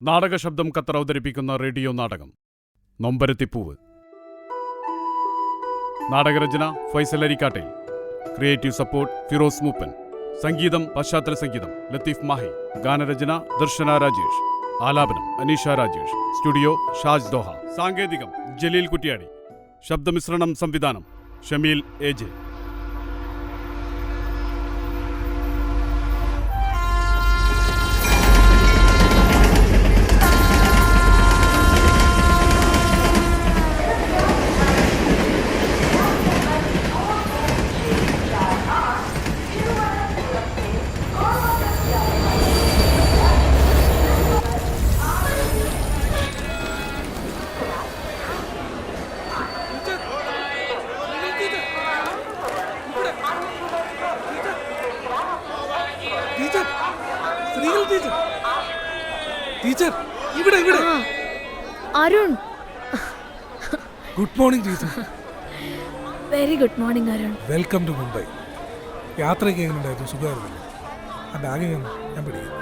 നാടകശബ്ദം Qatar അവതരിപ്പിക്കുന്ന radio നാടകം നൊമ്പരത്തിപ്പൂവ്. നാടകരചന ഫൈസൽ അരിക്കാട്ടെ. Creative support Firoz Mooppan. സംഗീതം പശ്ചാത്തല സംഗീതം ലത്തീഫ് മാഹി. ഗാനരചന ദർശന രാജേഷ്. ആലാപനം അനീഷ രാജേഷ്. Studio Shaj Doha. സാങ്കേതികം ജലീൽ കുറ്റിയാടി. ശബ്ദമിശ്രണം സംവിധാനം ഷമീൽ എജെ. ടീച്ചർ ഇവിടെ ഇവിടെ. Arun, good morning teacher. Very good morning Arun. Welcome to Mumbai. യാത്രയൊക്കെ എങ്ങനെയുണ്ടായിരുന്നു? സുഖമായിരുന്നില്ല? ആ ബാഗ് ഞാൻ പിടിക്കും.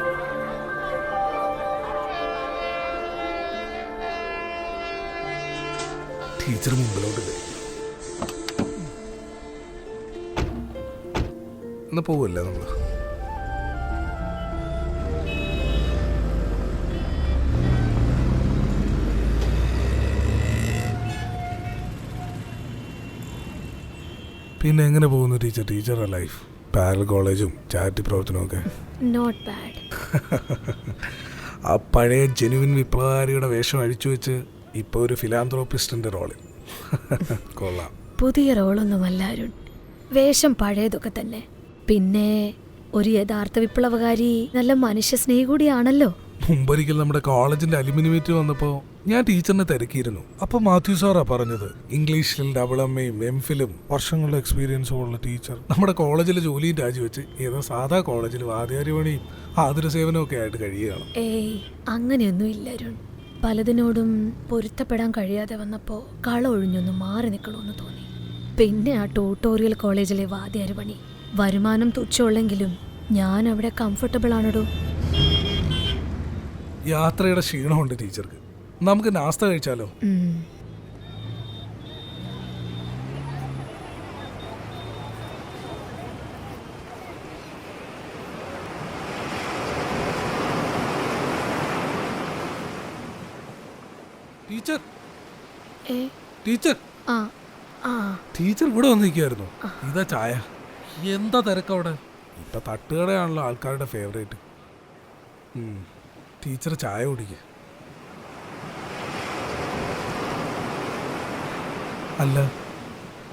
ടീച്ചർ മുമ്പിലോട്ട് എന്നാ പോവല്ലേ നമ്മൾ? പിന്നെ എങ്ങനെ പോകുന്നു ടീച്ചർ? ടീച്ചറുടെ ലൈഫ്, പാരൽ കോളേജും ചാരിറ്റി പ്രവർത്തനവും ഒക്കെ? Not bad. ആ പഴയ ജെനുവിൻ വിപ്ലവകാരിയുടെ വേഷം അഴിച്ചു വെച്ച് ഇപ്പോൾ ഒരു ഫിലാന്ത്രോപ്പിസ്റ്റിന്റെ റോളിൽ. കൊള്ളാം. പുതിയ റോളൊന്നുമല്ല അരുൺ, വേഷം പഴയതൊക്കെ തന്നെ. പിന്നെ ഒരു യഥാർത്ഥ വിപ്ലവകാരി നല്ല മനുഷ്യ സ്നേഹി കൂടിയാണല്ലോ. മുമ്പൊരിക്കൽ നമ്മുടെ കോളേജിന്റെ അലുമിനിമേറ്റ് വന്നപ്പോൾ ഞാൻ ടീച്ചറിനെ തിരക്കിയിരുന്നു. അപ്പോൾ മാത്യു സാറാ പറഞ്ഞത്, ഇംഗ്ലീഷിൽ ഡബിൾ.എം.എയും എംഫിലും വർഷങ്ങളുടെ എക്സ്പീരിയൻസും ഉള്ള ടീച്ചർ നമ്മുടെ കോളേജിലെ ജോലിയും രാജിവെച്ച് ഏതോ സാധാ കോളേജിൽ വാദ്യാരി പണിയും ആതുര സേവനവും ഒക്കെ ആയിട്ട് കഴിയുകയാണ്. ഏയ്, അങ്ങനെയൊന്നും ഇല്ല അരുൺ. പലതിനോടും പൊരുത്തപ്പെടാൻ കഴിയാതെ വന്നപ്പോൾ കള ഒഴിഞ്ഞൊന്ന് മാറി നിൽക്കണമെന്ന് തോന്നി. പിന്നെ ആ ട്യൂട്ടോറിയൽ കോളേജിലെ വാദ്യാരി പണി. വരുമാനം തുച്ഛമുള്ളെങ്കിലും ഞാൻ അവിടെ കംഫർട്ടബിൾ ആണോ. യാത്രയുടെ ക്ഷീണമുണ്ട് ടീച്ചർക്ക്. നമുക്ക് നാസ്ത കഴിച്ചാലോ? ടീച്ചർ ടീച്ചർ ടീച്ചർ ഇവിടെ വന്നിരിക്കുവായിരുന്നു. ഇതാ ചായ. എന്താ തിരക്കവിടെ? ഇപ്പൊ തട്ടുകടയാണല്ലോ ആൾക്കാരുടെ ഫേവറേറ്റ്. ടീച്ചർ ചായ കുടിക്കുക. അല്ല,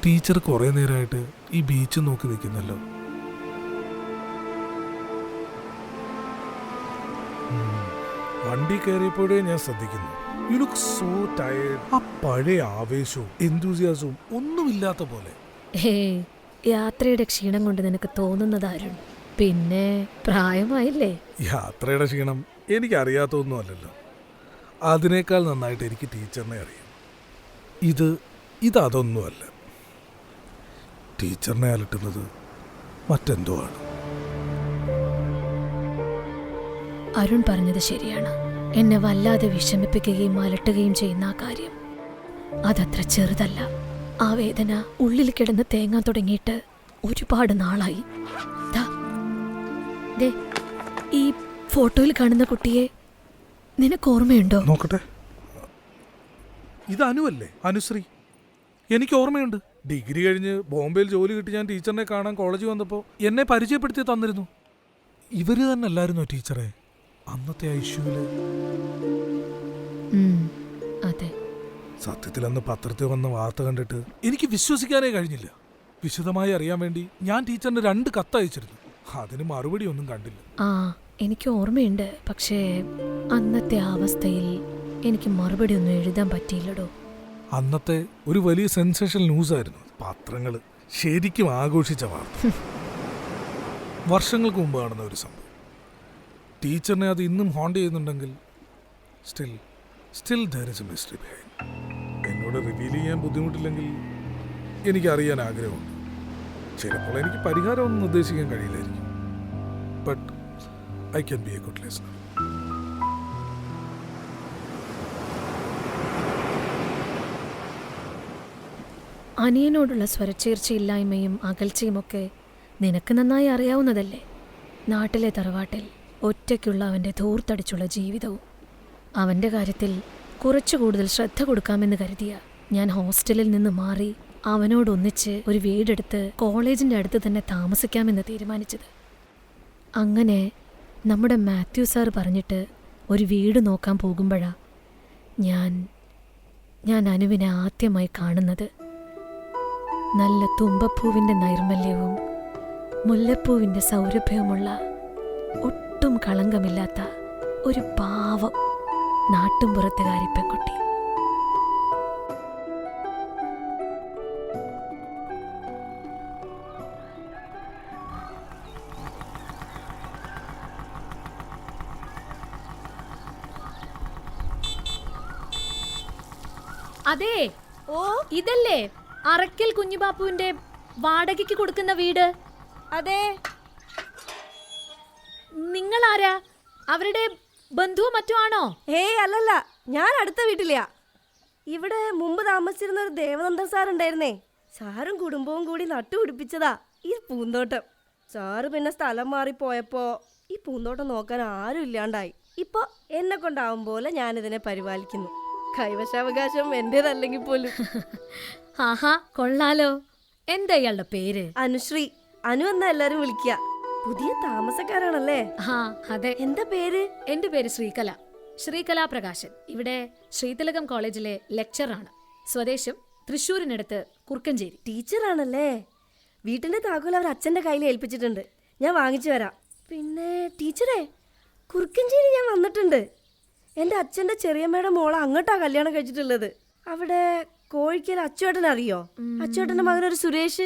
ടീച്ചർ കുറെ നേരമായിട്ട് ഈ ബീച്ച് നോക്കി നിൽക്കുന്നല്ലോ. വണ്ടി കയറിയപ്പോഴേ ഞാൻ ശ്രദ്ധിക്കുന്നു. You look so tired. ആ പഴയ ആവേശവും എന്തൂസിയാസവും ഒന്നുമില്ലാത്ത പോലെ. യാത്രയുടെ ക്ഷീണം കൊണ്ട് നിനക്ക് തോന്നുന്നതാരും. പിന്നെ പ്രായമായില്ലേ? യാത്രയുടെ ക്ഷീണം എനിക്കറിയാത്തൊന്നും അല്ലല്ലോ. അതിനേക്കാൾ നന്നായിട്ട് എനിക്ക് ടീച്ചറിനെ അറിയാം. ഇതൊന്നുമല്ല. ടീച്ചറിനെ അലട്ടുന്നത് മറ്റെന്തോ ആണ്. അരുൺ പറഞ്ഞത് ശരിയാണ്. എന്നെ വല്ലാതെ വിഷമിപ്പിക്കുകയും അലട്ടുകയും ചെയ്യുന്ന ആ കാര്യം അതത്ര ചെറുതല്ല. ആ വേദന ഉള്ളിൽ കിടന്ന് തേങ്ങാൻ തുടങ്ങിയിട്ട് ഒരുപാട് നാളായി. ഈ ഫോട്ടോയിൽ കാണുന്ന കുട്ടിയെ നിനക്ക് ഓർമ്മയുണ്ടോ? നോക്കട്ടെ. ഇത് അനുവല്ലേ? അനുശ്രീ. എനിക്ക് ഓർമ്മയുണ്ട്. ഡിഗ്രി കഴിഞ്ഞ് ബോംബെയിൽ ജോലി കിട്ടി ഞാൻ ടീച്ചറിനെ കാണാൻ കോളേജിൽ വന്നപ്പോൾ എന്നെ പരിചയപ്പെടുത്തി തന്നിരുന്നു. ഇവര് തന്നെ അല്ലായിരുന്നോ ടീച്ചറെ അന്നത്തെ ഐഷ്യൂല്? അതെ. സത്യത്തിൽ അന്ന് പത്രത്തിൽ വന്ന വാർത്ത കണ്ടിട്ട് എനിക്ക് വിശ്വസിക്കാനേ കഴിഞ്ഞില്ല. വിശദമായി അറിയാൻ വേണ്ടി ഞാൻ ടീച്ചറിന് 2 കത്ത് അയച്ചിരുന്നു. അതിന് മറുപടി ഒന്നും കണ്ടില്ല. എനിക്ക് ഓർമ്മയുണ്ട്. പക്ഷേ അന്നത്തെ അവസ്ഥയിൽ എനിക്ക് മറുപടി ഒന്നും എഴുതാൻ പറ്റിയില്ലടോ. അന്നത്തെ ഒരു വലിയ സെൻസേഷണൽ ന്യൂസ് ആയിരുന്നു. പത്രങ്ങൾ ശരിക്കും ആഘോഷിച്ച വാർത്ത. വർഷങ്ങൾക്ക് മുമ്പ് കാണുന്ന ഒരു സംഭവം. ടീച്ചറിനെ അത് ഇന്നും ഹോണ്ട് ചെയ്യുന്നുണ്ടെങ്കിൽ still there is a mystery behind. എന്നോട് റിവീൽ ചെയ്യാൻ ബുദ്ധിമുട്ടില്ലെങ്കിൽ എനിക്കറിയാൻ ആഗ്രഹമുണ്ട്. ചിലപ്പോൾ എനിക്ക് പരിഹാരമൊന്നും നിർദ്ദേശിക്കാൻ കഴിയില്ലായിരിക്കും. But I can be a good listener. അനിയനോടുള്ള സ്വരച്ചേർച്ചയില്ലായ്മയും അകൽച്ചയുമൊക്കെ നിനക്ക് നന്നായി അറിയാവുന്നതല്ലേ. നാട്ടിലെ തറവാട്ടിൽ ഒറ്റയ്ക്കുള്ള അവൻ്റെ ധൂർത്തടിച്ചുള്ള ജീവിതവും. അവൻ്റെ കാര്യത്തിൽ കുറച്ചു കൂടുതൽ ശ്രദ്ധ കൊടുക്കാമെന്ന് കരുതിയ ഞാൻ ഹോസ്റ്റലിൽ നിന്ന് മാറി അവനോടൊന്നിച്ച് ഒരു വീടെടുത്ത് കോളേജിൻ്റെ അടുത്ത് തന്നെ താമസിക്കാമെന്ന് തീരുമാനിച്ചത്. അങ്ങനെ നമ്മുടെ മാത്യു സാർ പറഞ്ഞിട്ട് ഒരു വീട് നോക്കാൻ പോകുമ്പോഴാ ഞാൻ അനുവിനെ ആദ്യമായി കാണുന്നത്. നല്ല തുമ്പപ്പൂവിൻ്റെ നൈർമല്യവും മുല്ലപ്പൂവിൻ്റെ സൗരഭ്യവുമുള്ള ഒട്ടും കളങ്കമില്ലാത്ത ഒരു പാവം നാട്ടുംപുറത്തുകാരി പെൺകുട്ടി. അതെ, ഇതല്ലേ അറക്കൽ കുഞ്ഞുബാപ്പുവിന്റെ വാടകയ്ക്ക് കൊടുക്കുന്ന വീട്? അതെ. നിങ്ങൾ ആരാ? അവരുടെ ബന്ധുവോ മറ്റോ ആണോ? അല്ലല്ല, ഞാൻ അടുത്ത വീട്ടിലെയാ. ഇവിടെ മുമ്പ് താമസിച്ചിരുന്ന ഒരു ദേവനന്ദൻ സാർ ഉണ്ടായിരുന്നേ. സാറും കുടുംബവും കൂടി നട്ടുപിടിപ്പിച്ചതാ ഈ പൂന്തോട്ടം. സാറ് പിന്നെ സ്ഥലം മാറിപ്പോയപ്പോ ഈ പൂന്തോട്ടം നോക്കാൻ ആരും ഇല്ലാണ്ടായി. ഇപ്പൊ എന്നെ കൊണ്ടാവും പോലെ ഞാനിതിനെ പരിപാലിക്കുന്നു. കൈവശാവകാശം എന്റേതല്ലെങ്കിൽ പോലും. ആഹാ, കൊള്ളാലോ. എന്താ ഇയാളുടെ പേര്? അനുശ്രീ. അനു എന്നാ എല്ലാരും വിളിക്കുക. പുതിയ താമസക്കാരാണല്ലേ? ആ അതെ. എന്താ പേര്? എന്റെ പേര് ശ്രീകല പ്രകാശൻ. ഇവിടെ ശ്രീതിലകം കോളേജിലെ ലെക്ചറാണ്. സ്വദേശം തൃശ്ശൂരിനടുത്ത് കുറുക്കഞ്ചേരി. ടീച്ചറാണല്ലേ? വീട്ടിന്റെ താക്കോൽ അവർ അച്ഛന്റെ കയ്യിൽ ഏൽപ്പിച്ചിട്ടുണ്ട്. ഞാൻ വാങ്ങിച്ചു വരാം. പിന്നെ ടീച്ചറെ, കുറുക്കഞ്ചേരി ഞാൻ വന്നിട്ടുണ്ട്. എൻ്റെ അച്ഛൻ്റെ ചെറിയമ്മയുടെ മോളെ അങ്ങോട്ടാ കല്യാണം കഴിച്ചിട്ടുള്ളത്. അവിടെ കോഴിക്കൽ അച്ചുവേട്ടൻ അറിയോ? അച്ചുവേട്ടൻ്റെ മകനൊരു സുരേഷ്.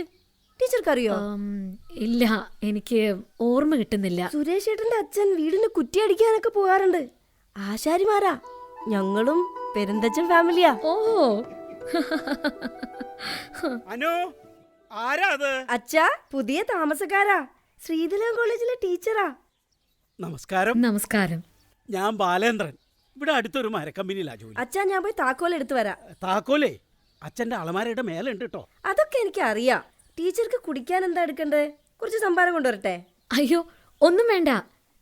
ടീച്ചർക്ക് അറിയോ? ഇല്ല, എനിക്ക് ഓർമ്മ കിട്ടുന്നില്ല. സുരേഷ് ഏട്ടൻ്റെ അച്ഛൻ വീടിന് കുറ്റിയടിക്കാനൊക്കെ പോകാറുണ്ട്. ആശാരിമാരാ. ഞങ്ങളും പെരുന്തച്ചൻ ഫാമിലിയാ. ഓ അച്ഛാ, പുതിയ താമസക്കാരാ. ശ്രീതിലകം കോളേജിലെ ടീച്ചറാ. നമസ്കാരം. നമസ്കാരം. ഞാൻ ബാലേന്ദ്രൻ. ഇവിടെ അടുത്തൊരു മരക്കമ്പനിയിലാ ജോലി. അച്ഛാ, ഞാൻ പോയി താക്കോൽ എടുത്തു വരാം. താക്കോലേ അച്ഛന്റെ അളമാരയുടെ മേലുണ്ട് കേട്ടോ. അതൊക്കെ എനിക്ക് അറിയാം. ടീച്ചർക്ക് കുടിക്കാൻ എന്താ എടുക്കണ്ടേ? കുറച്ച് സംഭാരം കൊണ്ടുവരട്ടെ? അയ്യോ, ഒന്നും വേണ്ട.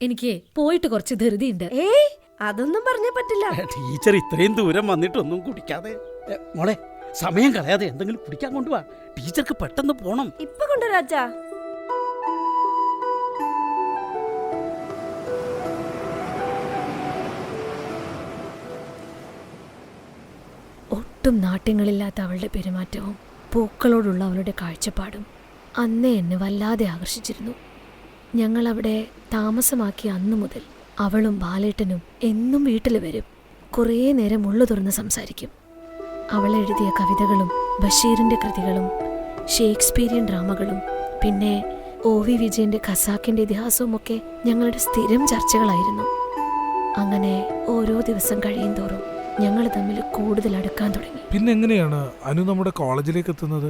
എനിക്ക് പോയിട്ട് കുറച്ച് ധൃതിയുണ്ട്. അതൊന്നും പറഞ്ഞേ പറ്റില്ല. ടീച്ചർ ഇത്രയും ദൂരം വന്നിട്ടൊന്നും കുടിക്കാതെ. മോളെ, സമയം കളയാതെ എന്തെങ്കിലും കുടിക്കാൻ കൊണ്ടുപോവാ. ടീച്ചർക്ക് പെട്ടെന്ന് പോണം. ഇപ്പൊ കൊണ്ടുവരാ അച്ഛാ. ഒട്ടും നാട്യങ്ങളില്ലാത്ത അവളുടെ പെരുമാറ്റവും പൂക്കളോടുള്ള അവളുടെ കാഴ്ചപ്പാടും അന്നേ എന്നെ വല്ലാതെ ആകർഷിച്ചിരുന്നു. ഞങ്ങളവിടെ താമസമാക്കിയ അന്നു മുതൽ അവളും ബാലേട്ടനും എന്നും വീട്ടിൽ വരും. കുറേ നേരം ഉള്ളു തുറന്ന് സംസാരിക്കും. അവൾ എഴുതിയ കവിതകളും ബഷീറിൻ്റെ കൃതികളും ഷേക്സ്പീരിയൻ ഡ്രാമകളും പിന്നെ OV വിജയൻ്റെ ഖസാക്കിൻ്റെ ഇതിഹാസവും ഒക്കെ ഞങ്ങളുടെ സ്ഥിരം ചർച്ചകളായിരുന്നു. അങ്ങനെ ഓരോ ദിവസം കഴിയും തോറും ഞങ്ങൾ തമ്മിൽ കൂടുതൽ അടുക്കാൻ തുടങ്ങി. പിന്നെ എങ്ങനെയാണ് അനു നമ്മുടെ കോളേജിലേക്ക് എത്തുന്നത്?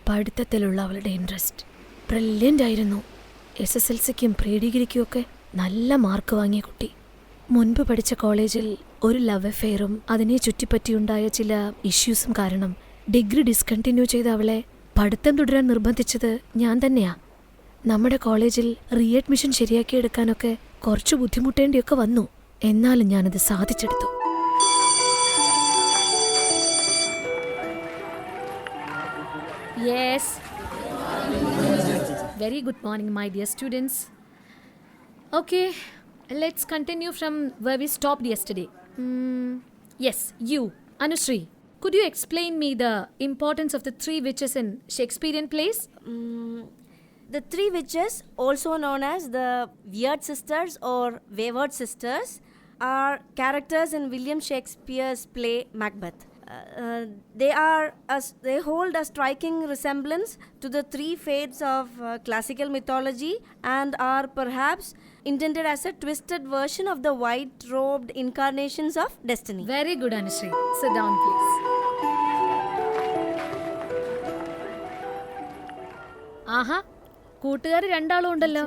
പഠിത്തത്തിലുള്ള അവളുടെ ഇൻട്രസ്റ്റ് ബ്രില്യൻ്റ് ആയിരുന്നു. SSLCക്കും പ്രീ ഡിഗ്രിക്കും ഒക്കെ നല്ല മാർക്ക് വാങ്ങിയ കുട്ടി. മുൻപ് പഠിച്ച കോളേജിൽ ഒരു ലവ് അഫെയറും അതിനെ ചുറ്റിപ്പറ്റിയുണ്ടായ ചില ഇഷ്യൂസും കാരണം ഡിഗ്രി ഡിസ്കണ്ടിന്യൂ ചെയ്ത അവളെ പഠിത്തം തുടരാൻ നിർബന്ധിച്ചത് ഞാൻ തന്നെയാ. നമ്മുടെ കോളേജിൽ റീഅഡ്മിഷൻ ശരിയാക്കിയെടുക്കാനൊക്കെ കുറച്ച് ബുദ്ധിമുട്ടേണ്ടിയൊക്കെ വന്നു. എന്നാലും ഞാനത് സാധിച്ചെടുത്തു. Yes. Very good morning, my dear students. Okay, let's continue from where we stopped yesterday. Yes, you, Anushri. Could you explain me the importance of the three witches in Shakespearean plays? The three witches, also known as the Weird Sisters or Wayward Sisters, are characters in William Shakespeare's play Macbeth. They hold a striking resemblance to the three fates of classical mythology and are perhaps intended as a twisted version of the white-robed incarnations of destiny. Very good, Anushri. Sit down, please. ആഹാ, കൂട്ടുകാർ രണ്ടാളും ഉണ്ടല്ലോ.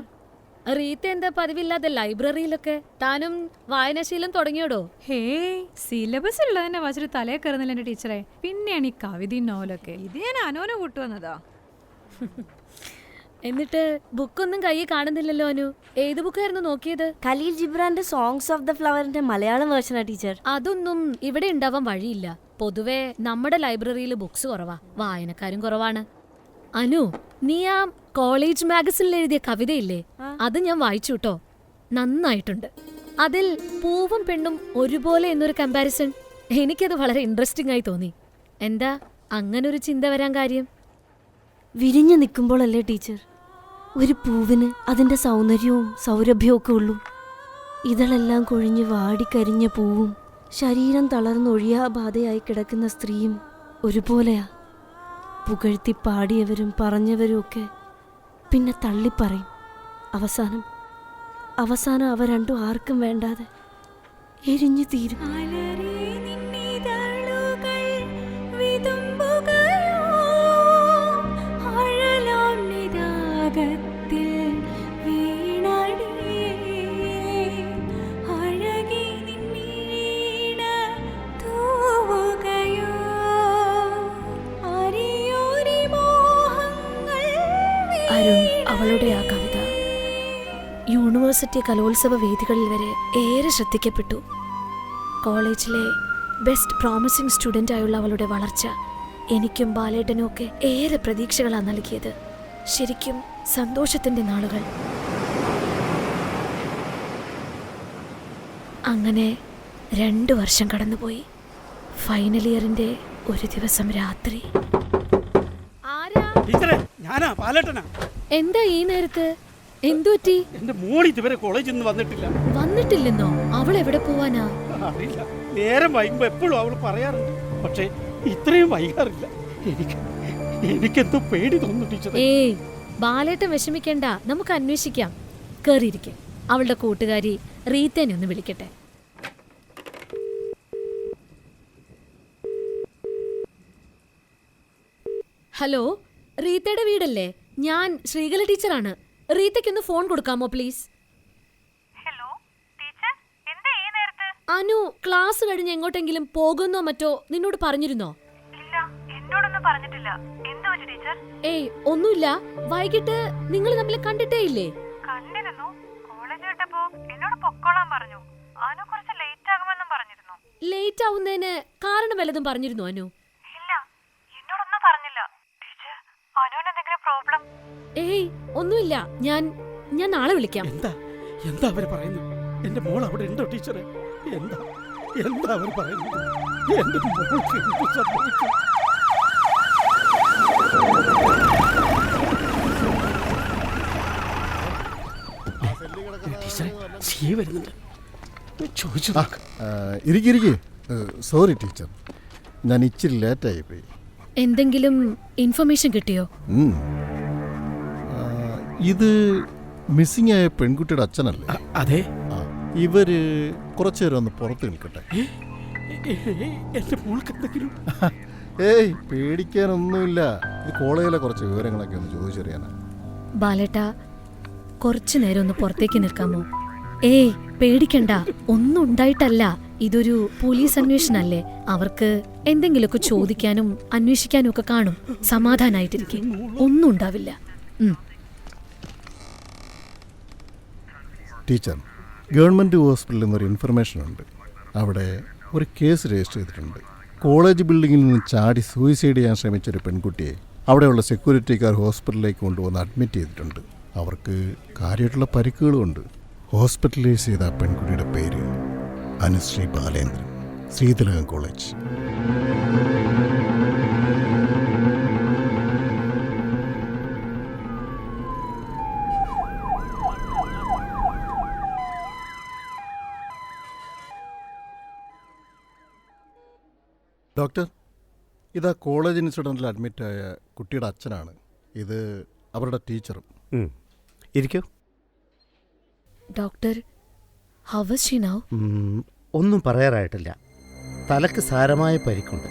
റീത്ത എന്താ പതിവില്ലാതെ ലൈബ്രറിയിലൊക്കെ? താനും വായനാശീലം തുടങ്ങിയോടോ? Hey, syllabus ഉള്ളതന്നെ വായിച്ചിട്ട് തലേ കയറുന്നില്ല എന്റെ ടീച്ചറെ. പിന്നെയാണ് ഈ കവിതയും നോവലൊക്കെ. ഇത് ഞാൻ അനോന കൂട്ടുവന്നതാ. എന്നിട്ട് ബുക്കൊന്നും കയ്യിൽ കാണുന്നില്ലല്ലോ അനു. ഏത് ബുക്കായിരുന്നു നോക്കിയത്? ഖലീൽ ജിബ്രാന്റെ സോങ്സ് ഓഫ് ദ ഫ്ലവറിന്റെ മലയാളം വേർഷനാ ടീച്ചർ. അതൊന്നും ഇവിടെ ഉണ്ടാവാൻ വഴിയില്ല. പൊതുവെ നമ്മുടെ ലൈബ്രറിയിൽ ബുക്സ് കുറവാ, വായനക്കാരും കുറവാണ്. അനു, നീ ആ കോളേജ് മാഗസിനിൽ എഴുതിയ കവിതയില്ലേ, അത് ഞാൻ വായിച്ചു കേട്ടോ. നന്നായിട്ടുണ്ട്. അതിൽ പൂവും പെണ്ണും ഒരുപോലെ എന്നൊരു കമ്പാരിസൺ, എനിക്കത് വളരെ ഇൻട്രസ്റ്റിംഗ് ആയി തോന്നി. എന്താ അങ്ങനൊരു ചിന്ത വരാൻ കാര്യം? വിരിഞ്ഞു നിൽക്കുമ്പോഴല്ലേ ടീച്ചർ ഒരു പൂവിന് അതിന്റെ സൗന്ദര്യവും സൗരഭ്യവും ഒക്കെ ഉള്ളൂ. ഇതളെല്ലാം കൊഴിഞ്ഞ് വാടിക്കരിഞ്ഞ പൂവും ശരീരം തളർന്നൊഴിയാബാധയായി കിടക്കുന്ന സ്ത്രീയും ഒരുപോലെയാ. പുകഴ്ത്തി പാടിയവരും പറഞ്ഞവരും ഒക്കെ പിന്നെ തള്ളിപ്പറയും. അവസാനം അവ രണ്ടും ആർക്കും വേണ്ടാതെ എരിഞ്ഞു തീരും. അരുൺ, അവളുടെ ആ കവിത യൂണിവേഴ്സിറ്റി കലോത്സവ വേദികളിൽ വരെ ഏറെ ശ്രദ്ധിക്കപ്പെട്ടു. കോളേജിലെ ബെസ്റ്റ് പ്രോമിസിംഗ് സ്റ്റുഡൻ്റ് ആയുള്ള അവളുടെ വളർച്ച എനിക്കും ബാലേട്ടനും ഒക്കെ ഏറെ പ്രതീക്ഷകളാണ് നൽകിയത്. ശരിക്കും സന്തോഷത്തിൻ്റെ നാളുകൾ. അങ്ങനെ 2 വർഷം കടന്നുപോയി. ഫൈനൽ ഇയറിൻ്റെ ഒരു ദിവസം രാത്രി. ടീച്ചറെ, ഞാനാ പാലേട്ടനാ. എന്താ ഈ നേരത്ത്? എന്തുപറ്റി? എന്റെ മോൾ ഇതുവരെ കോളേജിൽ നിന്ന് വന്നിട്ടില്ല. വന്നിട്ടില്ലെന്നോ? അവൾ എവിടെ പോവാനാ? അറിയില്ല. നേരം വൈകുമ്പോ എപ്പോഴും അവൾ പറയാറുണ്ട്, പക്ഷെ ഇത്രയും വൈകാറില്ല. എനിക്കെന്തോ പേടി തോന്നുന്നു ടീച്ചറെ. ഏയ്, ബാലേട്ടൻ വിഷമിക്കണ്ട, നമുക്ക് അന്വേഷിക്കാം. കേറിയിരിക്കും. അവളുടെ കൂട്ടുകാരി റീത്തേനെ ഒന്ന് വിളിക്കട്ടെ. ഹലോ, റീത്തയുടെ വീടല്ലേ? ഞാൻ ശ്രീകല ടീച്ചറാണ്. റീത്തയ്ക്കൊന്ന് ഫോൺ കൊടുക്കാമോ പ്ലീസ്? ഹലോ ടീച്ചർ, എന്താ ഈ നേരത്ത്? അനു ക്ലാസ് കഴിഞ്ഞ് എങ്ങോട്ടെങ്കിലും പോകുന്നോ മറ്റോ നിന്നോട് പറഞ്ഞിരുന്നോ? ഇല്ല, എന്നോടൊന്നും പറഞ്ഞിട്ടില്ല. എന്താ പറ്റി ടീച്ചർ? ഏയ് ഒന്നുമില്ല. വൈകിട്ട് നിങ്ങൾ തമ്മിൽ കണ്ടിട്ടേ ഇല്ലേ? കണ്ടിരുന്നു. കോളേജ് വിട്ടപ്പോ എന്നോട് പൊക്കോളാൻ പറഞ്ഞു. അനു കുറച്ച് ലേറ്റ് ആകുമെന്നും പറഞ്ഞിരുന്നു. ലേറ്റ് ആവുന്നതിന് കാരണം വല്ലതും പറഞ്ഞിരുന്നോ അനു? ഇല്ല, എന്നോടൊന്നും പറഞ്ഞില്ല. ടീച്ചർ, അനുവിന് എന്തെങ്കിലും പ്രോബ്ലം? ഏയ് ഒന്നുമില്ല. ഞാൻ നാളെ വിളിക്കാം. എന്താ അവര് പറയുന്നത്? എന്റെ മോൾ അവിടെ ഉണ്ടോ ടീച്ചറെ? എന്താ അവർ പറയുന്നത്? എന്റെ മോൾക്ക് എന്ത് സംഭവിച്ചു? ടീച്ചറെ, സി വരുന്നുണ്ട്. ചോദിച്ചു. ഇരിക്കെ. സോറി ടീച്ചർ, ഞാൻ ഇച്ചിരി ലേറ്റായി പോയി. എന്തെങ്കിലും ഇൻഫർമേഷൻ കിട്ടിയോ? ഇത് മിസ്സിംഗ് ആയ പെൺകുട്ടിയുടെ അച്ഛനല്ലേ? അതെ. ഇവര് കുറച്ചു നേരം ഒന്ന് പുറത്ത് നിൽക്കട്ടെ. എന്റെ മോൾക്ക് എന്തെങ്കിലും? ഏയ്, പേടിക്കാനൊന്നുമില്ല. ഇത് കോളേജിലെ കുറച്ച് വിവരങ്ങളൊക്കെ ഒന്ന് ചോദിച്ചറിയാനാ. ബാലേട്ടാ, കുറച്ചു നേരം ഒന്ന് പുറത്തേക്ക് നിൽക്കാമോ? ഏയ് പേടിക്കണ്ട, ഒന്നും ഉണ്ടായിട്ടല്ല. ഇതൊരു പോലീസ് അന്വേഷണല്ലേ. അവർക്ക് എന്തെങ്കിലുമൊക്കെ ചോദിക്കാനും അന്വേഷിക്കാനും ഒക്കെ കാണും. സമാധാനായിട്ടിരിക്കും, ഒന്നും ഉണ്ടാവില്ല. ടീച്ചർ, ഗവൺമെൻറ് ഹോസ്പിറ്റലിൽ നിന്നൊരു ഇൻഫർമേഷൻ ഉണ്ട്. അവിടെ ഒരു കേസ് രജിസ്റ്റർ ചെയ്തിട്ടുണ്ട്. കോളേജ് ബിൽഡിങ്ങിൽ നിന്ന് ചാടി സൂയിസൈഡ് ചെയ്യാൻ ശ്രമിച്ചൊരു പെൺകുട്ടിയെ അവിടെയുള്ള സെക്യൂരിറ്റിക്കാർ ഹോസ്പിറ്റലിലേക്ക് കൊണ്ടുവന്ന് അഡ്മിറ്റ് ചെയ്തിട്ടുണ്ട്. അവർക്ക് കാര്യമായിട്ടുള്ള പരിക്കുകളുമുണ്ട്. ഹോസ്പിറ്റലൈസ് ചെയ്ത പെൺകുട്ടിയുടെ പേര് അനുശ്രീ ബാലേന്ദ്രൻ, ശ്രീതിലകം കോളേജ്. ഡോക്ടർ, ഇതാ കോളേജ് ഇൻസിഡൻറ്റിൽ അഡ്മിറ്റായ കുട്ടിയുടെ അച്ഛനാണ്. ഇത് അവരുടെ ടീച്ചറും. ഇരിക്കൂ. Doctor, how is she now? ഒന്നും പറയാറായിട്ടില്ല. തലക്ക് സാരമായ പരിക്കുണ്ട്,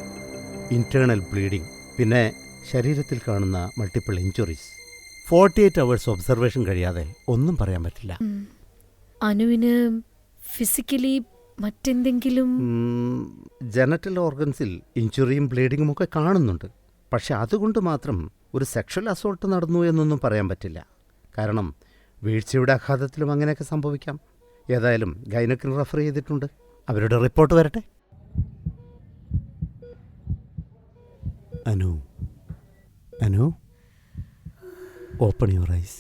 ഇന്റേണൽ ബ്ലീഡിംഗ്, പിന്നെ ശരീരത്തിൽ കാണുന്ന മൾട്ടിപ്പിൾ ഇഞ്ചുറീസ്. 48 hours ഒബ്സർവേഷൻ കഴിയാതെ ഒന്നും പറയാൻ പറ്റില്ല. അനുവിന് ഫിസിക്കലി മറ്റെന്തെങ്കിലും ജനറ്റൽ ഓർഗൻസിൽ ഇഞ്ചുറിയും ബ്ലീഡിങ്ങും ഒക്കെ കാണുന്നുണ്ട്. പക്ഷെ അതുകൊണ്ട് മാത്രം ഒരു സെക്ഷൽ അസോൾട്ട് നടന്നു എന്നൊന്നും പറയാൻ പറ്റില്ല. കാരണം വീഴ്ചയുടെ ആഘാതത്തിലും അങ്ങനെയൊക്കെ സംഭവിക്കാം. ഏതായാലും ഗൈനക്കിന് റെഫർ ചെയ്തിട്ടുണ്ട്. അവരുടെ റിപ്പോർട്ട് വരട്ടെ. Anu, Anu, open your eyes.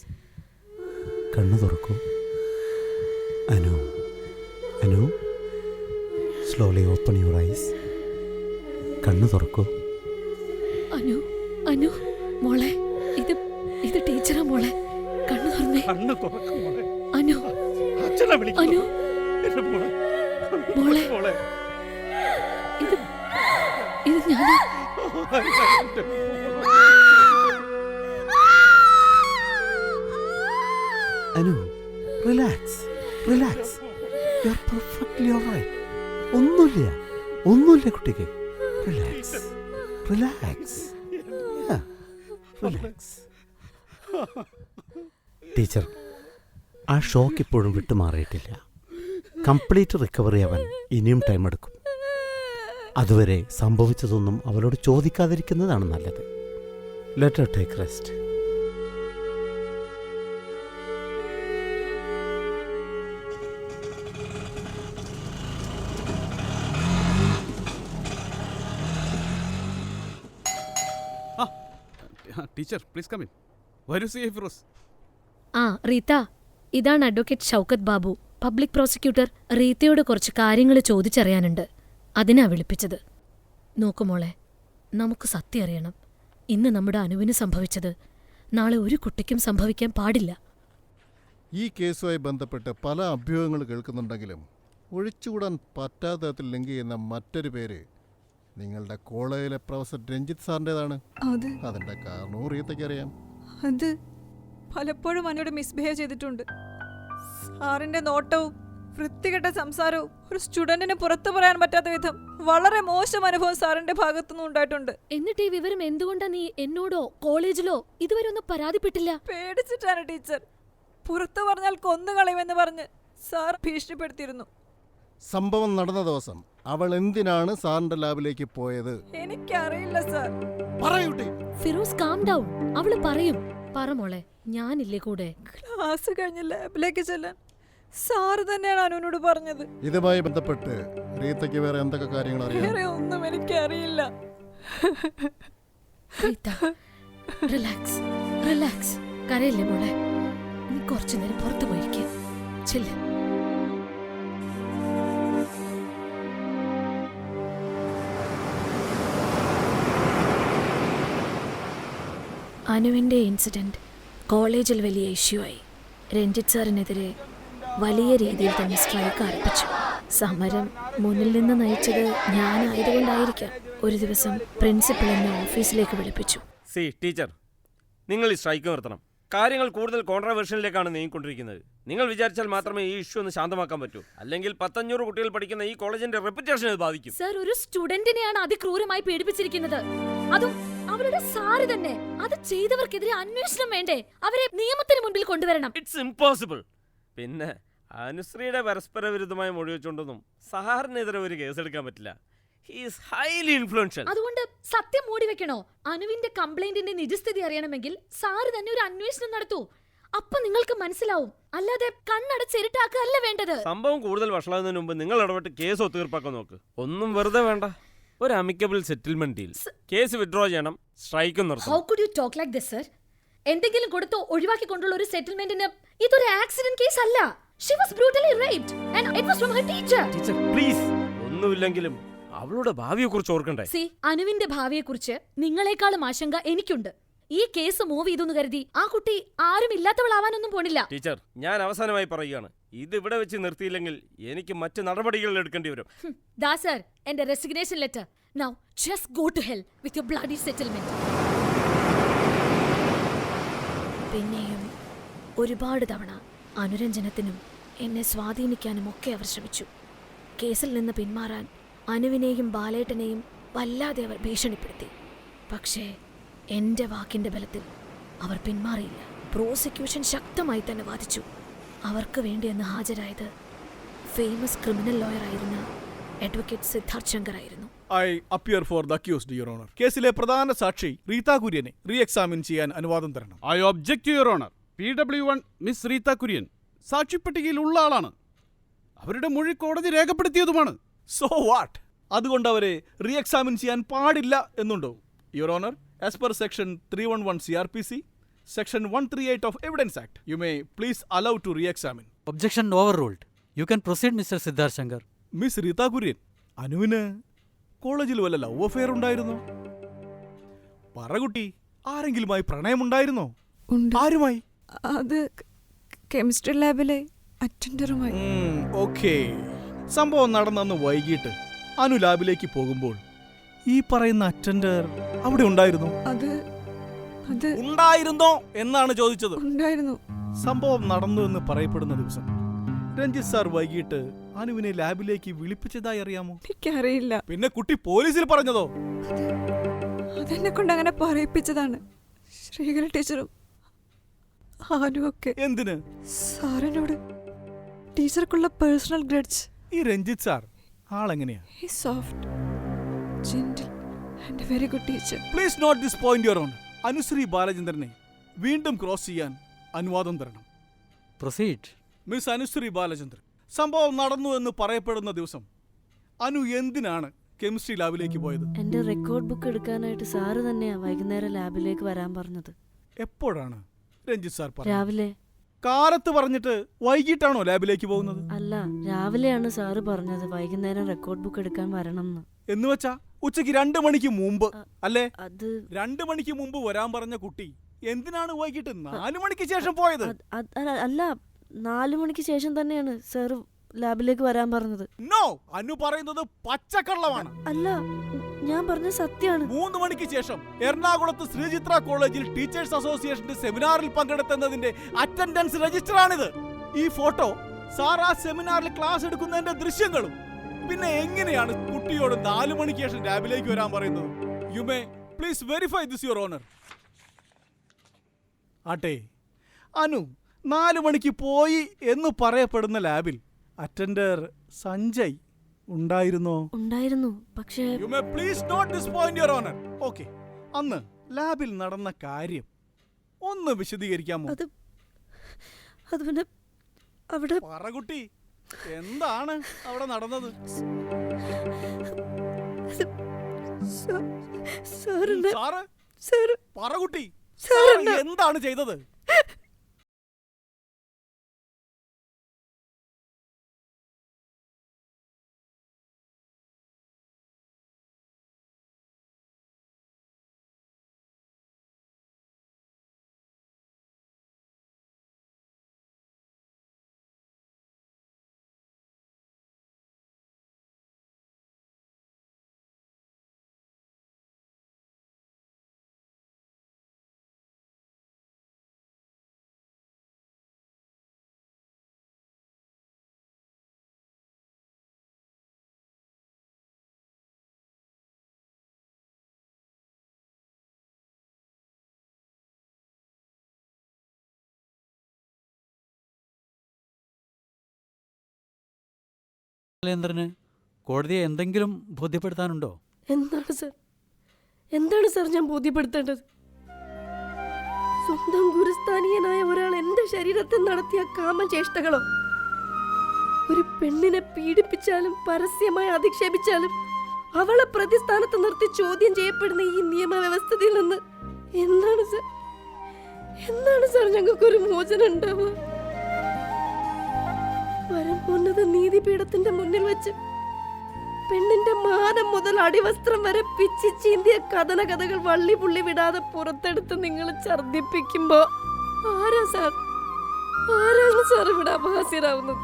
കണ്ണു തുറക്കൂ. Anu, Anu, slowly open your eyes. കണ്ണു തുറക്കൂ. അനു, അനു മോളെ, ഇത് ടീച്ചറാ മോളെ. കണ്ണു തുറന്നേ. കണ്ണ് തുറക്കും മോളെ. അനു, അച്ഛനെ വിളിക്കുന്നു. അനു എന്റെ മോളെ. മോളെ, മോളെ. ഇത് ഞാനാ. Anu, relax, relax. You are perfectly alright. ഒന്നുമില്ല കുട്ടിക്ക്. Relax, relax, relax. ടീച്ചർ, ആ ഷോക്ക് ഇപ്പോഴും വിട്ടുമാറിയിട്ടില്ല. കംപ്ലീറ്റ് റിക്കവറി ആവാൻ ഇനിയും ടൈം എടുക്കും. അതുവരെ സംഭവിച്ചതൊന്നും അവളോട് ചോദിക്കാതിരിക്കുന്നതാണ് നല്ലത്. Let her take rest. Teacher please come in. വരൂ സി ഫിറോസ്. റീത്ത, ഇതാണ് advocate Shoukath Babu, public prosecutor. റീത്തയോട് കുറച്ച് കാര്യങ്ങൾ ചോദിച്ചറിയാനുണ്ട്. അതിനാ വിളിപ്പിച്ചത്. നോക്കുമോളെ, നമുക്ക് സത്യം അറിയണം. ഇന്ന് നമ്മുടെ അനുവിന് സംഭവിച്ചത് നാളെ ഒരു കുട്ടിക്കും സംഭവിക്കാൻ പാടില്ല. ഈ കേസുമായി ബന്ധപ്പെട്ട് പല അഭ്യൂഹങ്ങൾ കേൾക്കുന്നുണ്ടെങ്കിലും ഒഴിച്ചുകൂടാൻ പറ്റാത്ത തരത്തിൽ ലിങ്ക് ചെയ്യുന്ന മറ്റൊരു പേര് നിങ്ങളുടെ കോളേജിലെ പ്രൊഫസർ രഞ്ജിത്ത് സാറിൻ്റെതാണ്. അതിൻ്റെ കാരണവും റീത്തയ്ക്ക് അറിയാം. അത് പലപ്പോഴും എന്നോട് മിസ്ബിഹേവ് ചെയ്തിട്ടുണ്ട്. സാറിന്റെ നോട്ടവും വൃത്തികെട്ട സംസാരവും ഒരു സ്റ്റുഡന്റിന് പുറത്തു പറയാൻ പറ്റാത്ത വിധം വളരെ മോശം അനുഭവം സാറിന്റെ ഭാഗത്തുനിന്നും ഉണ്ടായിട്ടുണ്ട്. എന്നിട്ട് ഈ വിവരം എന്തുകൊണ്ടാ നീ എന്നോടോ കോളേജിലോ ഇതുവരെ ഒന്നും പരാതിപ്പെട്ടില്ല? പേടിച്ചിട്ടാണ് ടീച്ചർ. പുറത്തു പറഞ്ഞാൽ കൊന്നുകളയുമെന്ന് പറഞ്ഞ് സാർ ഭീഷണിപ്പെടുത്തിയിരുന്നു. സംഭവം നടന്ന ദിവസം അവൾ എന്തിനാണ് സാറിന്റെ ലാബിലേക്ക് പോയത്? എനിക്കറിയില്ല സാർ. പറയൂട്ടി. Firoz, calm down. അവള് പറയും. പറ മോളെ, ഞാനില്ലേ കൂടെ? ക്ലാസ് കഴിഞ്ഞ് ലാബിലേക്ക് ചെല്ലാൻ സാറ് തന്നെയാണ് അനുവിനോട് പറഞ്ഞത്. ഇതുമായി ബന്ധപ്പെട്ട് റീത്തയ്ക്ക് വേറെ എന്തൊക്കെ കാര്യങ്ങൾ അറിയാം? വേറെ ഒന്നും എനിക്കറിയില്ല. Relax, relax. കരയില്ലേ മോളെ. നീ കുറച്ചു നേരം പുറത്തു പോയിരിക്കുക. ചെല്ല്. അനുവിൻ്റെ ഇൻസിഡൻറ്റ് കോളേജിൽ വലിയ ഇഷ്യൂ ആയി. രഞ്ജിത്ത് സാറിനെതിരെ വലിയ രീതിയിൽ തന്നെ സ്ട്രൈക്ക് ആരംഭിച്ചു. സമരം മുന്നിൽ നിന്ന് നയിച്ചത് ഞാനായതുകൊണ്ടായിരിക്കാം. ഒരു ദിവസം പ്രിൻസിപ്പൽ എന്നെ ഓഫീസിലേക്ക് വിളിപ്പിച്ചു. ടീച്ചർ, നിങ്ങൾ ഈ സ്ട്രൈക്ക് നിർത്തണം. കാര്യങ്ങൾ കൂടുതൽ കോൺട്രവേഴ്ഷ്യനിലേക്കാണ് നീങ്ങിക്കൊണ്ടിരിക്കുന്നത്. നിങ്ങൾ വിചാരിച്ചാൽ മാത്രമേ ഈ ഇഷ്യൂ ഒന്ന് ശാന്തമാക്കാൻ പറ്റൂ. അല്ലെങ്കിൽ 500 കുട്ടികൾ പഠിക്കുന്ന ഈ കോളേജിന്റെ റെപ്യൂട്ടേഷൻ ഇത് ബാധിക്കും. സർ, ഒരു സ്റ്റുഡന്റിനെയാണ് അതിക്രൂരമായി പീഡിപ്പിച്ചിരിക്കുന്നത്. അതും അവരുടെ സാറ് തന്നെ. അത് ചെയ്തവർക്കെതിരെ അന്വേഷണം വേണ്ടേ? അവരെ നിയമത്തിന് മുൻപിൽ കൊണ്ടുവരണം. It's impossible. പിന്നെ അനുശ്രീയുടെ പരസ്പര വിരുദ്ധമായ മൊഴി വെച്ചുകൊണ്ടൊന്നും സാറിനെതിരെ ഒരു കേസെടുക്കാൻ പറ്റില്ല. He is highly influential. അതുകൊണ്ട് സത്യം മൂടി വെക്കണോ? അനുവിന്റെ കംപ്ലൈന്റിന്റെ നിജസ്ഥിതി അറിയണമെങ്കിൽ സാറ് തന്നെ ഒരു അന്വേഷണം നടത്തൂ. അപ്പൊ നിങ്ങൾക്ക് മനസ്സിലാവും. അല്ലാതെ കണ്ണടച്ചിരുട്ടാക്കുകയല്ല വേണ്ടത്. സംഭവം കൂടുതൽ വഷളാകുന്നതിന് മുമ്പ് നിങ്ങൾ ഇടപെട്ട് കേസ് ഒത്തുതീർപ്പാക്കാൻ നോക്ക്. ഒന്നും വെറുതെ വേണ്ട. ഒരു amicable settlement deal. Case withdraw ചെയ്യണം, സ്ട്രൈക്കും നിർത്തണം. How could you talk like this sir? എന്തെങ്കിലും കൊടുത്തോ ഒഴിവാക്കിക്കൊണ്ടുള്ള ഒരു സെറ്റിൽമെന്റിന് ഇതൊരു ആക്സിഡന്റ് കേസ് അല്ല. She was brutally raped and it was from her teacher. Teacher please. ഒന്നുമില്ലെങ്കിലും അവളുടെ ഭാവിയെക്കുറിച്ച് ഓർക്കണ്ടേ? സി, അനുവിന്റെ ഭാവിയെക്കുറിച്ച് നിങ്ങളെക്കാളും ആശങ്ക എനിക്കുണ്ട്. ഈ കേസ് മൂവ് ചെയ്തെന്ന് കരുതി ആ കുട്ടി ആരും ഇല്ലാത്തവളാവാനൊന്നും പോണില്ല. ടീച്ചർ, ഞാൻ അവസാനമായി പറയുകയാണ്, ഇത് ഇവിടെ വെച്ച് നിർത്തിയില്ലെങ്കിൽ എനിക്ക് മറ്റ് നടപടികൾ എടുക്കേണ്ടി വരും. ദാ സർ, എന്റെ resignation letter. Now just go to hell with your bloody settlement. പിന്നെയും ഒരുപാട് തവണ അനുരഞ്ജനത്തിനും എന്നെ സ്വാധീനിക്കാനും ഒക്കെ അവർ ശ്രമിച്ചു. കേസിൽ നിന്ന് പിന്മാറാൻ അനുവിനെയും ബാലേട്ടനെയും വല്ലാതെ അവർ ഭീഷണിപ്പെടുത്തി. പക്ഷേ എൻ്റെ വാക്കിൻ്റെ ബലത്തിൽ അവർ പിന്മാറിയില്ല. പ്രോസിക്യൂഷൻ ശക്തമായി തന്നെ വാദിച്ചു. അവർക്ക് വേണ്ടിയെന്ന് ഹാജരായത് ഫേമസ് ക്രിമിനൽ ലോയർ ആയിരുന്ന അഡ്വക്കേറ്റ് സിദ്ധാർത്ഥ് ശങ്കർ ആയിരുന്നു. I appear for the accused, your honour. കേസിലെ പ്രധാന സാക്ഷി റീത കുര്യനെ റീ എക്സാമിൻ ചെയ്യാൻ അനുവാദം തരണം. I object your honour. PW1 miss Reetha Kurian സാക്ഷിപ്പട്ടികയിൽ ഉള്ള ആളാണ്. അവരുടെ മൊഴി കോടതി രേഖപ്പെടുത്തിയതുമാണ്. So what? അതുകൊണ്ട് അവരെ റീ എക്സാമിൻ ചെയ്യാൻ പാടില്ല എന്നുണ്ടോ? Your honour, as per section 311 CRPC, section 138 of evidence act, you may please allow to re examine. Objection overruled. You can proceed mister Siddharth Shankar. Miss Reetha Kurian, അനുവിന് കോളേജിൽ വല്ല ലവ് അഫെയർ ഉണ്ടായിരുന്നോ? പറകുട്ടി, ആരെങ്കിലുമായി പ്രണയമുണ്ടായിരുന്നോ? ആരുമായി? അത് കെമിസ്ട്രി ലാബിലെ അറ്റൻഡറുമായി. ഓക്കേ. സംഭവം നടന്നന്ന് വൈകിട്ട് അനു ലാബിലേക്ക് പോകുമ്പോൾ ഈ പറയുന്ന അറ്റൻഡർ അവിടെ ഉണ്ടായിരുന്നു? അത് ഉണ്ടായിരുന്നോ എന്നാണ് ചോദിച്ചത്. ഉണ്ടായിരുന്നു. സംഭവം നടന്നു എന്ന് പറയപ്പെടുന്ന ദിവസം രഞ്ജിത്ത് സാർ വൈകിട്ട് അനുവിനെ ലാബിലേക്ക് വിളിപ്പിച്ചതായി അറിയാമോ? എനിക്കറിയില്ല. പിന്നെ കുട്ടി പോലീസിൽ പറഞ്ഞതോ? അതെന്നെ കൊണ്ട് അങ്ങനെ പറയിപ്പിച്ചതാണ് ശ്രീകല ടീച്ചറും ആനുവൊക്കെ. എന്തിന്? സാറിനോട് ടീച്ചർക്കുള്ള പേഴ്സണൽ ഗ്രഡ്ജ്. ഈ രഞ്ജിത്ത് സാർ ആളെങ്ങനെയാ? Soft, gentle and very good teacher. Please note this point your honour. Anusree ബാലചന്ദ്രനെ വീണ്ടും ക്രോസ് ചെയ്യാൻ അനുവാദം തരണം. പ്രൊസീഡ്. മിസ് അനുശ്രീ ബാലചന്ദ്രൻ, സംഭവം നടന്നു എന്ന് പറയപ്പെടുന്ന ദിവസം അനു എന്തിനാണ് കെമിസ്ട്രി ലാബിലേക്ക് പോയത്? എന്റെ റെക്കോർഡ് ബുക്ക് എടുക്കാനായിട്ട് സാറ് തന്നെയാ വൈകുന്നേരം ലാബിലേക്ക് വരാൻ പറഞ്ഞത്. എപ്പോഴാണ് രഞ്ജിത്ത് സാർ പറഞ്ഞത്? രാവിലെ. കാലത്ത് പറഞ്ഞിട്ട് വൈകിട്ടാണോ ലാബിലേക്ക് പോകുന്നത്? അല്ല, രാവിലെയാണ് സാറ് പറഞ്ഞത് വൈകുന്നേരം റെക്കോർഡ് ബുക്ക് എടുക്കാൻ വരണം എന്ന് വെച്ചാ ഉച്ചയ്ക്ക് 2 മണിക്ക് മുമ്പ് അല്ലേ? അത് 2 മണിക്ക് മുമ്പ് വരാൻ പറഞ്ഞ കുട്ടി എന്തിനാണ് വൈകിട്ട് 4 മണിക്ക് ശേഷം പോയത്? അല്ല, 4 മണിക്ക് ശേഷം തന്നെയാണ് സാറ് ലാബിലേക്ക് വരാൻ പറഞ്ഞത്. നോ, അനു പറയുന്നത് പച്ചക്കള്ളമാണ്. അല്ല, ഞാൻ പറഞ്ഞ സത്യമാണ്. 3 മണിക്ക് ശേഷം എറണാകുളത്ത് ശ്രീചിത്ര കോളേജിൽ ടീച്ചേഴ്സ് അസോസിയേഷന്റെ സെമിനാറിൽ പങ്കെടുത്തതിന്റെ അറ്റൻഡൻസ് രജിസ്റ്റർ ആണിത്. ഈ ഫോട്ടോ സാർ ആ സെമിനാറിൽ ക്ലാസ് എടുക്കുന്നതിന്റെ ദൃശ്യങ്ങളും. പിന്നെ എങ്ങനെയാണ് കുട്ടിയോട് 4 മണിക്ക് ശേഷം ലാബിലേക്ക് വരാൻ പറയുന്നത്? U may please verify this your honour. ആട്ടെ, അനു 4 മണിക്ക് പോയി എന്ന് പറയപ്പെടുന്ന ലാബിൽ അറ്റൻഡർ സഞ്ജയ് ഉണ്ടായിരുന്നോ? ഉണ്ടായിരുന്നു, പക്ഷേ U may please note this point your owner. Okay, അന്ന് ലാബിൽ നടന്ന കാര്യം ഒന്ന് വിശദീകരിക്കാമോ? അത് പിന്നെ അവിടെ പറകുട്ടി, എന്താണ് അവിടെ നടന്നത്? പറകുട്ടി, എന്താണ് ചെയ്തത്? ബാലേന്ദ്രന് കോടതിയെ എന്തെങ്കിലും ബോധ്യപ്പെടുത്താനുണ്ടോ? എന്താണ് സർ ഞാൻ ബോധ്യപ്പെടുത്തേണ്ടത്? സ്വന്തം ഗുരുസ്ഥാനീയനായ ഒരാൾ എന്റെ ശരീരത്തിൽ നടത്തിയ കാമചേഷ്ടകളോ? ഒരു പെണ്ണിനെ പീഡിപ്പിച്ചാലും പരസ്യമായി അധിക്ഷേപിച്ചാലും അവളെ പ്രതിസ്ഥാനത്ത് നിർത്തി ചോദ്യം ചെയ്യപ്പെടുന്ന ഈ നിയമവ്യവസ്ഥയിൽ നിന്ന് എന്താണ് സർ ഞങ്ങൾക്കൊരു മോചനം ഉണ്ടാവുക? പരമോന്നത നീതിപീഠത്തിന്റെ മുന്നിൽ വെച്ച് പെണ്ണിന്റെ മാനം മുതൽ അടിവസ്ത്രം വരെ പിച്ചി ചീന്തിയ കഥകൾ വള്ളി പുള്ളി വിടാതെ പുറത്തെടുത്ത് നിങ്ങൾ ഛർദിപ്പിക്കുമ്പോ ആരാണ് സാർ ഇവിടെ അപഹാസ്യരാവുന്നത്?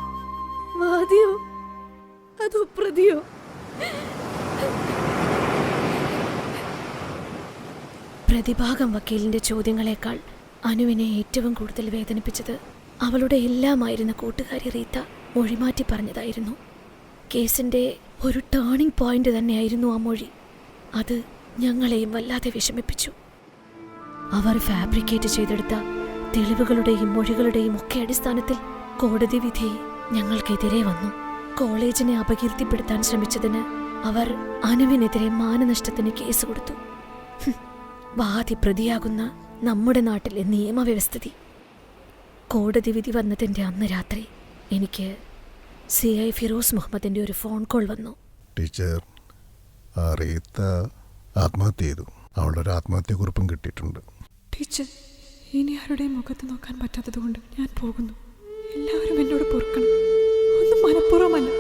വാദിയോ അതോ പ്രതിയോ? പ്രതിഭാഗം വക്കീലിന്റെ ചോദ്യങ്ങളെക്കാൾ അനുവിനെ ഏറ്റവും കൂടുതൽ വേദനിപ്പിച്ചത് അവളുടെ എല്ലാമായിരുന്ന കൂട്ടുകാരി റീത്ത മൊഴിമാറ്റി പറഞ്ഞതായിരുന്നു. കേസിന്റെ ഒരു ടേണിംഗ് പോയിന്റ് തന്നെയായിരുന്നു ആ മൊഴി. അത് ഞങ്ങളെയും വല്ലാതെ വിഷമിപ്പിച്ചു. അവർ ഫാബ്രിക്കേറ്റ് ചെയ്തെടുത്ത തെളിവുകളുടെയും മൊഴികളുടെയും ഒക്കെ അടിസ്ഥാനത്തിൽ കോടതി വിധി ഞങ്ങൾക്കെതിരെ വന്നു. കോളേജിനെ അപകീർത്തിപ്പെടുത്താൻ ശ്രമിച്ചതിന് അവർ അനുവിനെതിരെ മാനനഷ്ടത്തിന് കേസ് കൊടുത്തു. വാദി പ്രതിയാകുന്ന നമ്മുടെ നാട്ടിലെ നിയമവ്യവസ്ഥിതി. കോടതി വിധി വന്നതിൻ്റെ അന്ന് രാത്രി എനിക്ക് CI ഫിറോസ് മുഹമ്മദിന്റെ ഒരു ഫോൺ കോൾ വന്നു. ടീച്ചർ, ആ റീത്ത ആത്മഹത്യ ചെയ്തു. അവളുടെ ഒരു ആത്മഹത്യക്കുറിപ്പും കിട്ടിയിട്ടുണ്ട്. ടീച്ചർ, ഇനി ആരുടെയും മുഖത്ത് നോക്കാൻ പറ്റാത്തതുകൊണ്ട് ഞാൻ പോകുന്നു. എല്ലാവരും എന്നോട് പൊറുക്കണം. ഒന്നും മനഃപൂർവ്വമല്ല.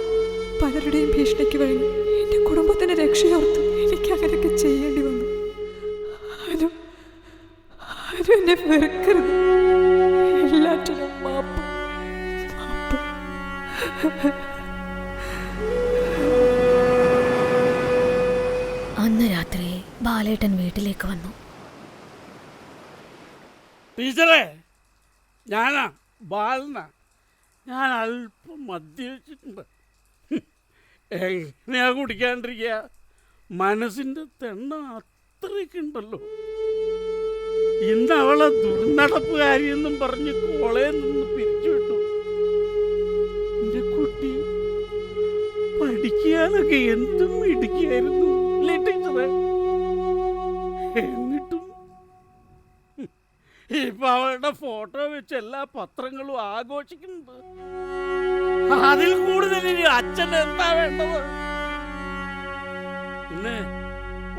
പലരുടെയും ഭീഷണിക്ക് വഴങ്ങി എൻ്റെ കുടുംബത്തിൻ്റെ രക്ഷയോർത്ത് എനിക്ക് അങ്ങനെയൊക്കെ ചെയ്യേണ്ടി വന്നു. അനു എന്നെ വെറുക്കരുത്. എല്ലാറ്റിനും മാപ്പ്. അന്ന് രാത്രി ബാലേട്ടൻ വീട്ടിലേക്ക് വന്നു. ടീച്ചറെ, ഞാനാ ബാലനാ. ഞാൻ അല്പം മദ്യപിച്ചിട്ടുണ്ട്. എങ്ങനെയാ കുടിക്കാണ്ടിരിക്കുക? മനസ്സിൻ്റെ തെണ്ണ അത്രയ്ക്കുണ്ടല്ലോ. ഇന്ന് അവളെ ദുർനടപ്പുകാരിയെന്നും പറഞ്ഞ് കോളേജിൽ നിന്ന് പിരിച്ചുവിട്ടു. എൻ്റെ കുട്ടി പഠിക്കാനൊക്കെ എന്തും ഇടുക്കിയായിരുന്നു അല്ലേ ടീച്ചറെ? എന്നിട്ടും ഇപ്പൊ അവളുടെ ഫോട്ടോ വെച്ച് എല്ലാ പത്രങ്ങളും ആഘോഷിക്കുന്നുണ്ട്. അതിൽ കൂടുതൽ ഇനി അച്ഛൻ എന്താ വേണ്ടത്? പിന്നെ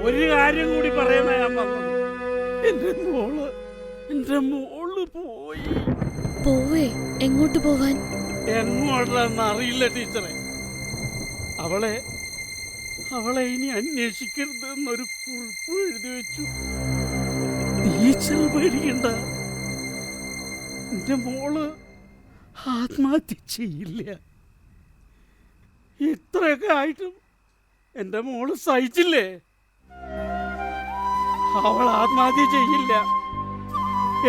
ഒരു കാര്യം കൂടി പറയുന്ന ഞാൻ വന്നത്, എന്റെ മോള് പോയി. എങ്ങോട്ട് പോവാൻ? എങ്ങോട്ടാന്ന് അറിയില്ല ടീച്ചറെ. അവളെ ഇനി അന്വേഷിക്കരുത് എന്നൊരു കുറിപ്പ് എഴുതി വെച്ചു. ടീച്ചർ പേടിക്കണ്ട, എന്റെ മോള് ആത്മഹത്യ ചെയ്യില്ല. ഇത്രയൊക്കെ ആയിട്ടും എന്റെ മോള് സഹിച്ചില്ലേ? അവൾ ആത്മഹത്യ ചെയ്യില്ല.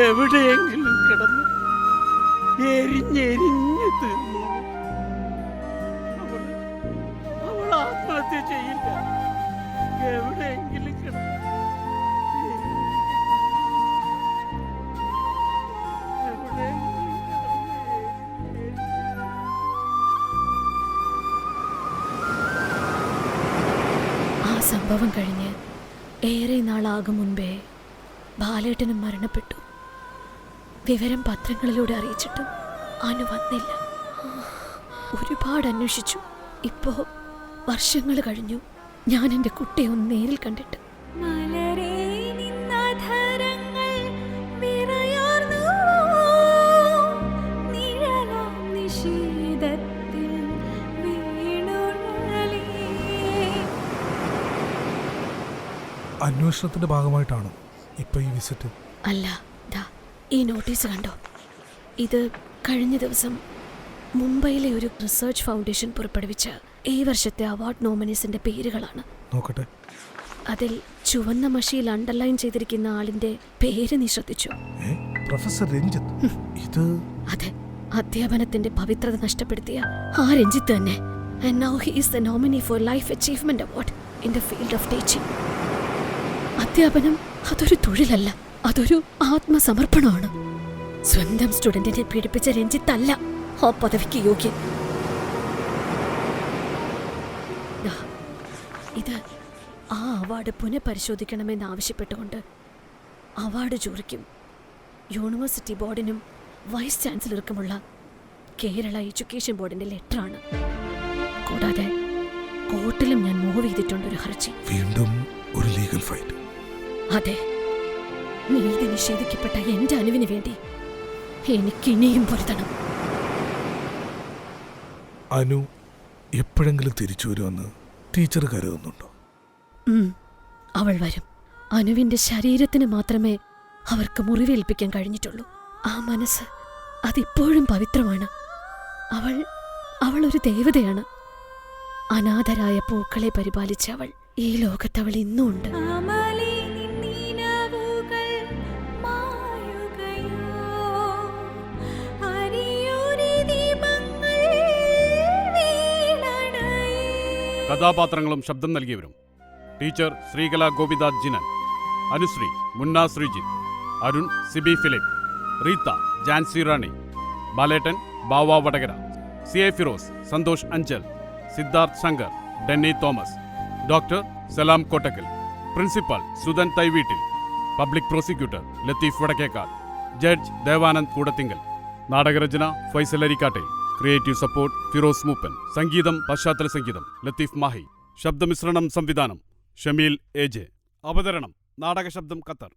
എവിടെയെങ്കിലും കിടന്ന് എരിഞ്ഞെരിഞ്ഞ് തീർന്നു. അവൾ ആത്മഹത്യ ചെയ്യില്ല. എവിടെയെങ്കിലും കിടന്ന് ആ സംഭവം കഴിഞ്ഞ് ഏറെ നാളാകും മുൻപേ ബാലേട്ടനും മരണപ്പെട്ടു. വിവരം പത്രങ്ങളിലൂടെ അറിയിച്ചിട്ടും അനു വന്നില്ല. ഒരുപാട് അന്വേഷിച്ചു. ഇപ്പോ വർഷങ്ങൾ കഴിഞ്ഞു ഞാൻ എൻ്റെ കുട്ടിയെ ഒന്ന് നേരിൽ കണ്ടിട്ട്. അന്വേഷണത്തിന്റെ ഭാഗമായിട്ടാണ് ഇപ്പൊ ഈ വിസിറ്റ്? അല്ല, ദാ ഈ നോട്ടീസ് കണ്ടോ? ഇത് കഴിഞ്ഞ ദിവസം മുംബൈയിലെ ഒരു റിസർച്ച് ഫൗണ്ടേഷൻ പുറപ്പെടുവിച്ച ഈ വർഷത്തെ അവാർഡ് നോമിനീസിന്റെ പേരുകളാണ്. നോക്കട്ടെ. അതിൽ ചുവന്ന മഷിയിൽ അണ്ടർലൈൻ ചെയ്തിരിക്കുന്ന ആളിന്റെ പേര് നീ ശ്രദ്ധിച്ചു? പ്രൊഫസർ രഞ്ജിത്ത്. ഇത് അതെ, അധ്യാപനത്തിന്റെ പവിത്രത നഷ്ടപ്പെടുത്തിയ ആ രഞ്ജിത്ത് തന്നെ. And now he is the nominee for Life Achievement Award in the field of teaching. അധ്യാപനം അതൊരു തൊഴിലല്ല, അതൊരു ആത്മസമർപ്പണമാണ്. സ്വന്തം സ്റ്റുഡന്റിനെ പീഡിപ്പിച്ച രഞ്ജിത്ത് അല്ല ആ പദവിക്ക് യോഗ്യൻ. ഇത് ആ അവാർഡ് പുനഃപരിശോധിക്കണമെന്ന് ആവശ്യപ്പെട്ടുകൊണ്ട് അവാർഡ് ജൂറിക്കും യൂണിവേഴ്സിറ്റി ബോർഡിനും വൈസ് ചാൻസലർക്കുമുള്ള കേരള എഡ്യൂക്കേഷൻ ബോർഡിന്റെ ലെറ്ററാണ്. കൂടാതെ കോർട്ടിലും ഞാൻ മൂവ് ചെയ്തിട്ടുണ്ട് ഒരു ഹർജി. വീണ്ടും ഒരു ലീഗൽ ഫൈറ്റ്. അതെ, നീതി നിഷേധിക്കപ്പെട്ട എന്റെ അനുവിന് വേണ്ടി എനിക്ക് ഇനിയും പൊരുത്തണം. അനു എപ്പോഴെങ്കിലും തിരിച്ചു വരുമെന്ന് ടീച്ചർ കരുതുന്നുണ്ടോ? അവൾ വരും. അനുവിന്റെ ശരീരത്തിന് മാത്രമേ അവർക്ക് മുറിവേൽപ്പിക്കാൻ കഴിഞ്ഞിട്ടുള്ളൂ. ആ മനസ്സ് അതിപ്പോഴും പവിത്രമാണ്. അവൾ ഒരു ദേവതയാണ്. അനാഥരായ പൂക്കളെ പരിപാലിച്ച അവൾ ഈ ലോകത്തവൾ ഇന്നും ഉണ്ട്. കഥാപാത്രങ്ങളും ശബ്ദം നൽകിയവരും: teacher Sreekala Gopinath Jinan, Anusree Munna Sreejith, Arun Siby Philip, Reetha Jancy Rani, Balettan Bava Vadakara, CA Firoz, Santhosh Anchal, Siddharth Shankar, Denny Thomas, doctor Salam Kottakkal, principal Sudhan Thaiveettil, public prosecutor Latheef Vadakkekad, judge Devanand Koodathinkal. നാടകരചന ഫൈസൽ അരിക്കാട്ടെ. Creative support Firoz Mooppan. സംഗീതം പശ്ചാത്തല സംഗീതം ലത്തീഫ് മാഹി. ശബ്ദമിശ്രണം സംവിധാനം ഷമീൽ AJ. അവതരണം നാടകശബ്ദം ഖത്തർ.